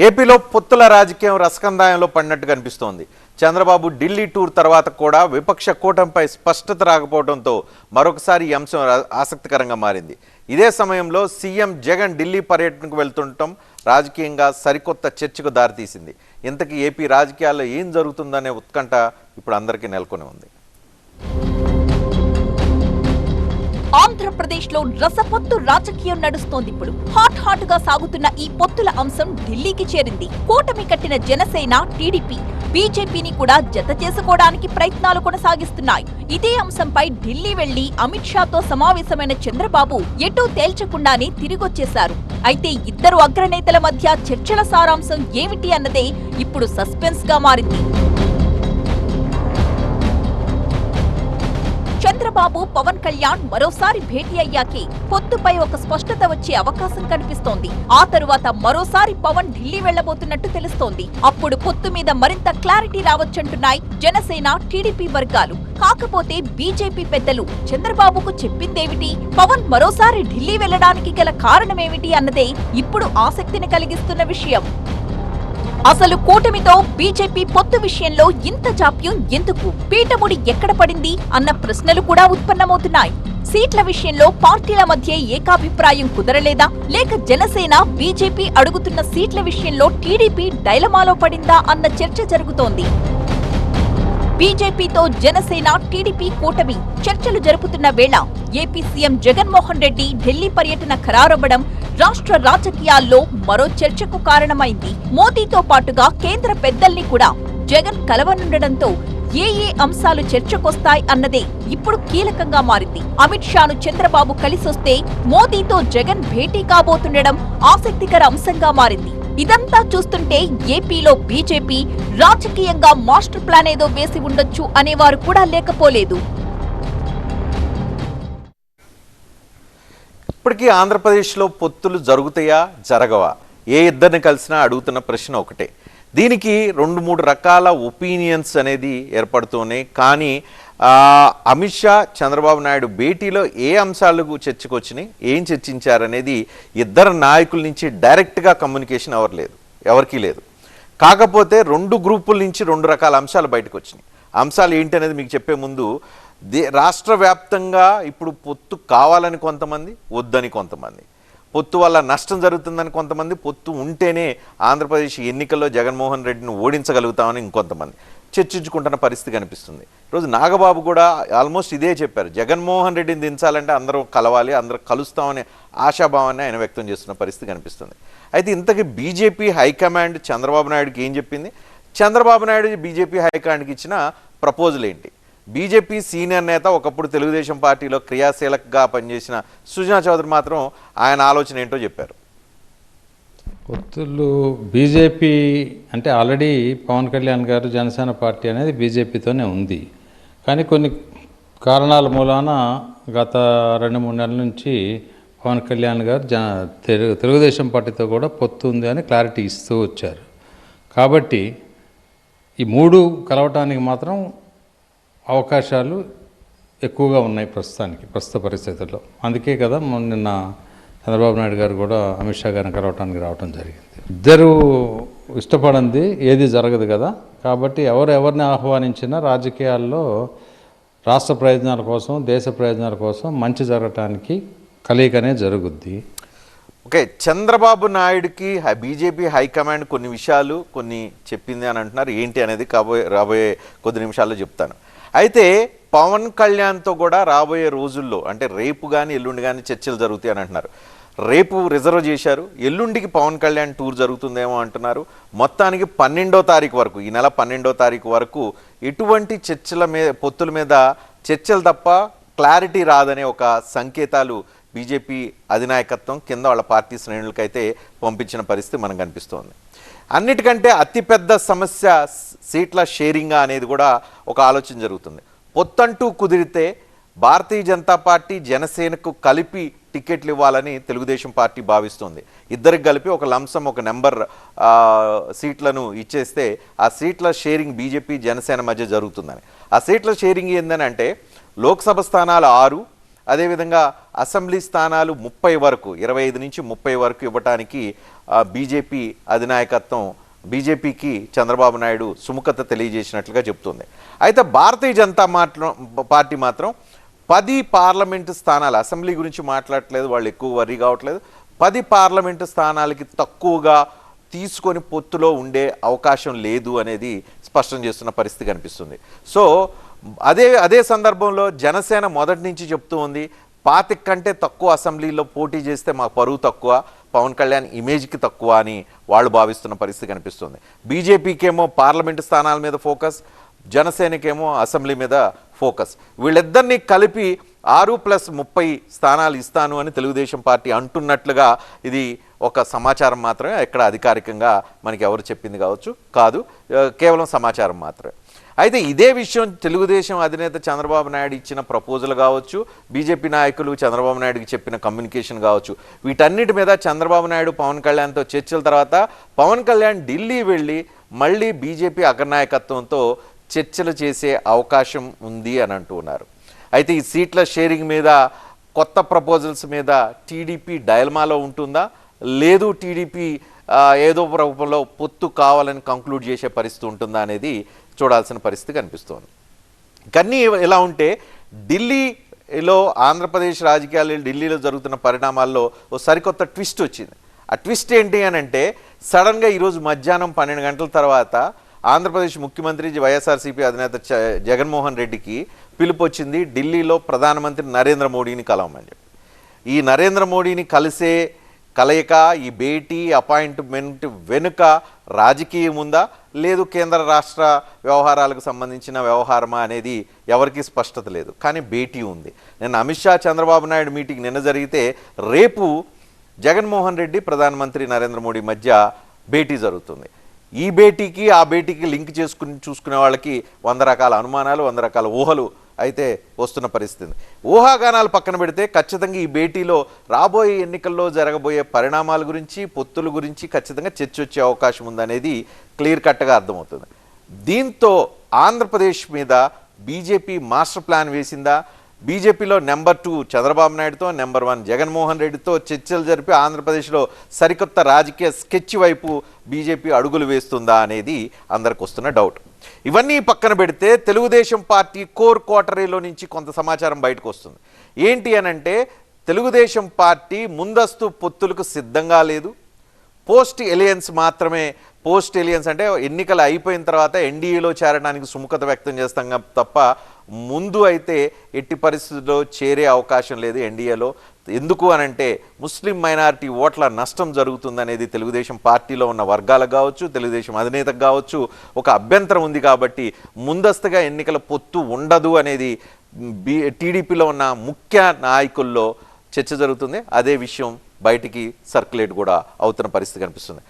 ఏపీలో పొత్తుల రాజకీయం రసకందాయంలో పడినట్టు కనిపిస్తోంది. చంద్రబాబు ఢిల్లీ టూర్ తర్వాత కూడా విపక్ష కూటమిపై స్పష్టత రాకపోవడంతో మరొకసారి ఈ అంశం ఆసక్తికరంగా మారింది. ఇదే సమయంలో సీఎం జగన్ ఢిల్లీ పర్యటనకు వెళ్తుండటం రాజకీయంగా సరికొత్త చర్చకు దారితీసింది. ఇంతకీ ఏపీ రాజకీయాల్లో ఏం జరుగుతుందనే ఉత్కంఠ ఇప్పుడు అందరికీ నెలకొని ఉంది. ఆంధ్రప్రదేశ్లో రసపొత్తు రాజకీయం నడుస్తోంది. ఇప్పుడు హాట్ గా సాగుతున్న ఈ పొత్తుల అంశం ఢిల్లీకి చేరింది. కూటమి కట్టిన జనసేన, టీడీపీ, బీజేపీని కూడా జత చేసుకోవడానికి ప్రయత్నాలు కొనసాగిస్తున్నాయి. ఇదే అంశంపై ఢిల్లీ వెళ్లి అమిత్ షాతో సమావేశమైన చంద్రబాబు ఎటూ తేల్చకుండానే తిరిగొచ్చేశారు. అయితే ఇద్దరు అగ్రనేతల మధ్య చర్చల సారాంశం ఏమిటి అన్నదే ఇప్పుడు సస్పెన్స్ గా మారింది. చంద్రబాబు, పవన్ కళ్యాణ్ మరోసారి భేటీ అయ్యాకే పొత్తుపై ఒక స్పష్టత వచ్చే అవకాశం కనిపిస్తోంది. ఆ తరువాత మరోసారి పవన్ ఢిల్లీ వెళ్లబోతున్నట్టు తెలుస్తోంది. అప్పుడు పొత్తు మీద మరింత క్లారిటీ రావచ్చంటున్నాయి జనసేన, టీడీపీ వర్గాలు. కాకపోతే బీజేపీ పెద్దలు చంద్రబాబుకు చెప్పిందేమిటి, పవన్ మరోసారి ఢిల్లీ వెళ్లడానికి గల కారణమేమిటి అన్నదే ఇప్పుడు ఆసక్తిని కలిగిస్తున్న విషయం. అసలు కూటమితో బీజేపీ పొత్తు విషయంలో ఇంత జాప్యం ఎందుకు, పీఠముడి ఎక్కడ పడింది అన్న ప్రశ్నలు కూడా ఉత్పన్నమవుతున్నాయి. సీట్ల విషయంలో పార్టీల మధ్య ఏకాభిప్రాయం కుదరలేదా, లేక జనసేన, బీజేపీ అడుగుతున్న సీట్ల విషయంలో టీడీపీ డైలమాలో పడిందా అన్న చర్చ జరుగుతోంది. బీజేపీతో జనసేన, టీడీపీ కూటమి చర్చలు జరుపుతున్న వేళ ఏపీ సీఎం జగన్మోహన్ రెడ్డి ఢిల్లీ పర్యటన ఖరారవ్వడం రాష్ట్ర రాజకీయాల్లో మరో చర్చకు కారణమైంది. మోదీతో పాటుగా కేంద్ర పెద్దల్ని కూడా జగన్ కలవనుండడంతో ఏ అంశాలు చర్చకొస్తాయి అన్నదే ఇప్పుడు కీలకంగా మారింది. అమిత్ షాను చంద్రబాబు కలిసొస్తే మోదీతో జగన్ భేటీ కాబోతుండడం ఆసక్తికర అంశంగా మారింది. ఇదంతా చూస్తుంటే ఏపీలో బీజేపీ రాజకీయంగా మాస్టర్ ప్లాన్ ఏదో వేసి ఉండొచ్చు అనేవారు కూడా లేకపోలేదు. ఇప్పటికీ ఆంధ్రప్రదేశ్లో పొత్తులు జరుగుతాయా, జరగవా? ఏ ఇద్దరిని కలిసినా అడుగుతున్న ప్రశ్న ఒకటే. దీనికి 2-3 రకాల ఒపీనియన్స్ అనేది ఏర్పడుతున్నాయి. కానీ అమిత్ షా, చంద్రబాబు నాయుడు భేటీలో ఏ అంశాలకు చర్చకొచ్చినాయి, ఏం చర్చించారనేది ఇద్దరు నాయకుల నుంచి డైరెక్ట్గా కమ్యూనికేషన్ ఎవరికీ లేదు. కాకపోతే 2 గ్రూపుల నుంచి 2 రకాల అంశాలు బయటకు వచ్చినాయి. అంశాలు ఏంటి అనేది మీకు చెప్పే ముందు, రాష్ట్ర వ్యాప్తంగా ఇప్పుడు పొత్తు కావాలని కొంతమంది, వద్దని కొంతమంది, పొత్తు వల్ల నష్టం జరుగుతుందని కొంతమంది, పొత్తు ఉంటేనే ఆంధ్రప్రదేశ్ ఎన్నికల్లో జగన్మోహన్ రెడ్డిని ఓడించగలుగుతామని ఇంకొంతమంది చర్చించుకుంటున్న పరిస్థితి కనిపిస్తుంది. ఈరోజు నాగబాబు కూడా ఆల్మోస్ట్ ఇదే చెప్పారు. జగన్మోహన్ రెడ్డిని దించాలంటే అందరూ కలవాలి, అందరూ కలుస్తామనే ఆశాభావాన్ని ఆయన వ్యక్తం చేస్తున్న పరిస్థితి కనిపిస్తుంది. అయితే ఇంతకీ బీజేపీ హైకమాండ్ చంద్రబాబు నాయుడుకి ఏం చెప్పింది? చంద్రబాబు నాయుడు బీజేపీ హైకమాండ్కి ఇచ్చిన ప్రపోజల్ ఏంటి? బీజేపీ సీనియర్ నేత, ఒకప్పుడు తెలుగుదేశం పార్టీలో క్రియాశీలకగా పనిచేసిన సుజనా చౌదరి మాత్రం ఆయన ఆలోచన ఏంటో చెప్పారు. పొత్తులు బీజేపీ అంటే ఆల్రెడీ పవన్ కళ్యాణ్ గారు జనసేన పార్టీ అనేది బీజేపీతోనే ఉంది. కానీ కొన్ని కారణాల మూలాన గత 2-3 నెలల నుంచి పవన్ కళ్యాణ్ గారు తెలుగుదేశం పార్టీతో కూడా పొత్తు ఉంది అని క్లారిటీ ఇస్తూ వచ్చారు. కాబట్టి ఈ 3 కలవటానికి మాత్రం అవకాశాలు ఎక్కువగా ఉన్నాయి ప్రస్తుత పరిస్థితుల్లో. అందుకే కదా నిన్న చంద్రబాబు నాయుడు గారు కూడా అమిత్ షా గారిని కలవటానికి రావడం జరిగింది. ఇద్దరు ఇష్టపడింది ఏది జరగదు కదా. కాబట్టి ఎవరిని ఆహ్వానించినా రాజకీయాల్లో రాష్ట్ర ప్రయోజనాల కోసం, దేశ ప్రయోజనాల కోసం మంచి జరగటానికి కలయికనే జరుగుద్ది. ఓకే, చంద్రబాబు నాయుడుకి బీజేపీ హైకమాండ్ కొన్ని విషయాలు చెప్పింది అని అంటున్నారు. ఏంటి అనేది రాబోయే కొద్ది నిమిషాల్లో చెప్తాను. అయితే పవన్ కళ్యాణ్తో కూడా రాబోయే రోజుల్లో, అంటే రేపు కానీ ఎల్లుండి కానీ చర్చలు జరుగుతాయి అని అంటున్నారు. రేపు రిజర్వ్ చేశారు, ఎల్లుండికి పవన్ కళ్యాణ్ టూర్ జరుగుతుందేమో అంటున్నారు. మొత్తానికి 12వ తారీఖు వరకు, ఈ నెల 12వ తారీఖు వరకు ఎటువంటి పొత్తుల మీద చర్చలు తప్ప క్లారిటీ రాదనే ఒక సంకేతాలు బీజేపీ అధినాయకత్వం కింద వాళ్ళ పార్టీ శ్రేణులకైతే పంపించిన పరిస్థితి మనకు కనిపిస్తోంది. అన్నిటికంటే అతిపెద్ద సమస్య సీట్ల షేరింగ్ అనేది కూడా ఒక ఆలోచన జరుగుతుంది. పొత్తంటూ కుదిరితే భారతీయ జనతా పార్టీ, జనసేనకు కలిపి టికెట్లు ఇవ్వాలని తెలుగుదేశం పార్టీ భావిస్తుంది. ఇద్దరికి కలిపి ఒక లంసం, ఒక నెంబర్ సీట్లను ఇచ్చేస్తే ఆ సీట్ల షేరింగ్ బీజేపీ, జనసేన మధ్య జరుగుతుందని. ఆ సీట్ల షేరింగ్ ఏందని అంటే లోక్సభ స్థానాలు 6, అదేవిధంగా అసెంబ్లీ స్థానాలు 30 వరకు 25 నుంచి 30 వరకు ఇవ్వటానికి బీజేపీ అధినాయకత్వం బీజేపీకి చంద్రబాబు నాయుడు సుముఖత తెలియజేసినట్లుగా చెప్తుంది. అయితే భారతీయ జనతా పార్టీ మాత్రం 10 పార్లమెంటు స్థానాలు, అసెంబ్లీ గురించి మాట్లాడట్లేదు, వాళ్ళు ఎక్కువ వర్రీ కావట్లేదు, 10 పార్లమెంటు స్థానాలకి తక్కువగా తీసుకొని పొత్తులో ఉండే అవకాశం లేదు అనేది స్పష్టం చేస్తున్న పరిస్థితి కనిపిస్తుంది. సో అదే సందర్భంలో జనసేన మొదటి నుంచి చెప్తూ ఉంది, 25 కంటే తక్కువ అసెంబ్లీలో పోటీ చేస్తే మాకు పరువు తక్కువ, పవన్ కళ్యాణ్ ఇమేజ్కి తక్కువ అని వాళ్ళు భావిస్తున్న పరిస్థితి కనిపిస్తుంది. బీజేపీకేమో పార్లమెంటు స్థానాల మీద ఫోకస్, జనసేనకేమో అసెంబ్లీ మీద ఫోకస్. వీళ్ళిద్దరినీ కలిపి 6+30 స్థానాలు ఇస్తాను అని తెలుగుదేశం పార్టీ అంటున్నట్లుగా ఇది ఒక సమాచారం మాత్రమే, ఎక్కడ అధికారికంగా మనకి ఎవరు చెప్పింది కాదు, కేవలం సమాచారం మాత్రమే. అయితే ఇదే విషయం తెలుగుదేశం అధినేత చంద్రబాబు నాయుడు ఇచ్చిన ప్రపోజల్ కావచ్చు, బీజేపీ నాయకులు చంద్రబాబు నాయుడుకి చెప్పిన కమ్యూనికేషన్ కావచ్చు, వీటన్నిటి మీద చంద్రబాబు నాయుడు పవన్ కళ్యాణ్తో చర్చల తర్వాత పవన్ కళ్యాణ్ ఢిల్లీ వెళ్ళి మళ్ళీ బీజేపీ అగ్రనాయకత్వంతో చర్చలు చేసే అవకాశం ఉంది అని అంటున్నారు. అయితే ఈ సీట్ల షేరింగ్ మీద, కొత్త ప్రపోజల్స్ మీద టీడీపీ డైల్మాలో ఉంటుందా, లేదు టీడీపీ ఏదో రూపంలో పొత్తు కావాలని కంక్లూడ్ చేసే పరిస్థితి ఉంటుందా అనేది చూడాల్సిన పరిస్థితి కనిపిస్తోంది. కానీ ఇలా ఉంటే ఢిల్లీలో ఆంధ్రప్రదేశ్ రాజకీయాలు, ఢిల్లీలో జరుగుతున్న పరిణామాల్లో ఓ సరికొత్త ట్విస్ట్ వచ్చింది. ఆ ట్విస్ట్ ఏంటి అని అంటే, సడన్గా ఈరోజు మధ్యాహ్నం 12 గంటల తర్వాత ఆంధ్రప్రదేశ్ ముఖ్యమంత్రి వైఎస్ఆర్సీపీ అధినేత జగన్మోహన్ రెడ్డికి పిలుపు వచ్చింది ఢిల్లీలో ప్రధానమంత్రి నరేంద్ర మోడీని కలవమని చెప్పి. ఈ నరేంద్ర మోడీని కలిసే కలయిక, ఈ భేటీ అపాయింట్మెంట్ వెనుక రాజకీయం ఉందా, లేదు కేంద్ర రాష్ట్ర వ్యవహారాలకు సంబంధించిన వ్యవహారమా అనేది ఎవరికీ స్పష్టత లేదు. కానీ భేటీ ఉంది. నిన్న అమిత్ షా చంద్రబాబు నాయుడు మీటింగ్ నిన్న జరిగితే, రేపు జగన్మోహన్ రెడ్డి ప్రధానమంత్రి నరేంద్ర మోడీ మధ్య భేటీ జరుగుతుంది. ఈ భేటీకి ఆ భేటీకి లింక్ చూసుకునే వాళ్ళకి 100 రకాల అనుమానాలు, 100 రకాల ఊహలు అయితే వస్తున్న పరిస్థితి. ఊహాగానాలు పక్కన పెడితే ఖచ్చితంగా ఈ భేటీలో రాబోయే ఎన్నికల్లో జరగబోయే పరిణామాల గురించి, పొత్తుల గురించి ఖచ్చితంగా చర్చ వచ్చే అవకాశం ఉందనేది క్లియర్ కట్గా అర్థమవుతుంది. దీంతో ఆంధ్రప్రదేశ్ మీద బీజేపీ మాస్టర్ ప్లాన్ వేసిందా, బీజేపీలో నెంబర్ 2 చంద్రబాబు నాయుడుతో, నెంబర్ 1 జగన్మోహన్ రెడ్డితో చర్చలు జరిపి ఆంధ్రప్రదేశ్లో సరికొత్త రాజకీయ స్కెచ్ వైపు బీజేపీ అడుగులు వేస్తుందా అనేది అందరికి వస్తున్న డౌట్. ఇవన్నీ పక్కన పెడితే తెలుగుదేశం పార్టీ కోర్ క్వార్టరీలో నుంచి కొంత సమాచారం బయటకు వస్తుంది. ఏంటి అనంటే, తెలుగుదేశం పార్టీ ముందస్తు పొత్తులకు సిద్ధంగా లేదు, పోస్ట్ ఎలియన్స్ మాత్రమే. పోస్ట్ ఎలియన్స్ అంటే ఎన్నికలు అయిపోయిన తర్వాత ఎన్డీఏలో చేరడానికి సుముఖత వ్యక్తం చేస్తాం తప్ప ముందు అయితే ఎట్టి పరిస్థితుల్లో చేరే అవకాశం లేదు ఎన్డీఏలో. ఎందుకు అనంటే, ముస్లిం మైనారిటీ ఓట్ల నష్టం జరుగుతుందనేది తెలుగుదేశం పార్టీలో ఉన్న వర్గాలకు కావచ్చు, తెలుగుదేశం అధినేతకు కావచ్చు ఒక అభ్యంతరం ఉంది. కాబట్టి ముందస్తుగా ఎన్నికల పొత్తు ఉండదు అనేది టీడీపీలో ఉన్న ముఖ్య నాయకుల్లో చర్చ జరుగుతుంది. అదే విషయం బయటికి సర్క్యులేట్ కూడా అవుతున్న పరిస్థితి కనిపిస్తుంది.